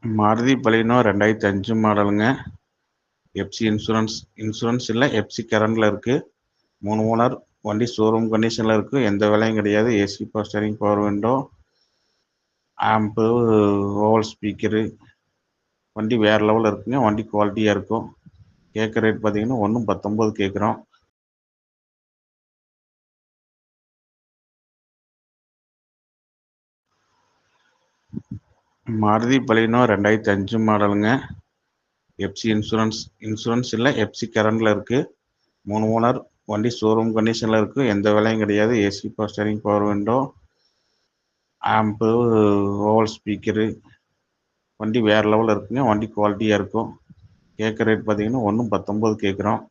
மாருதி பலினோ 2005 மாடலுங்க. FC insurance இல்லை, FC கரண்டில் இருக்குது. 3 ஓனர். வண்டி ஷோரூம் கண்டிஷனில் இருக்குது. எந்த வேலையும் கிடையாது. AC, power steering, power window, amp, oval speaker. வண்டி வேறு லெவலில் இருக்குங்க. வண்டி குவாலிட்டியாக இருக்கும். கேட்குற ரேட் பார்த்தீங்கன்னா 1.19 கேட்குறோம். மாருதி பலினோ 2005 மாடலுங்க. எஃப்சி இன்சூரன்ஸ் இல்லை, எஃப்சி கரண்டில் இருக்குது. 3 ஓனர். வண்டி ஷோரூம் கண்டிஷனில் இருக்குது. எந்த வேலையும் கிடையாது. AC, power steering, power window, amp, oval speaker. வண்டி வேறு லெவலில் இருக்குங்க. வண்டி குவாலிட்டியாக இருக்கும். கேட்குற ரேட் பார்த்தீங்கன்னா 1.19 கேட்குறோம்.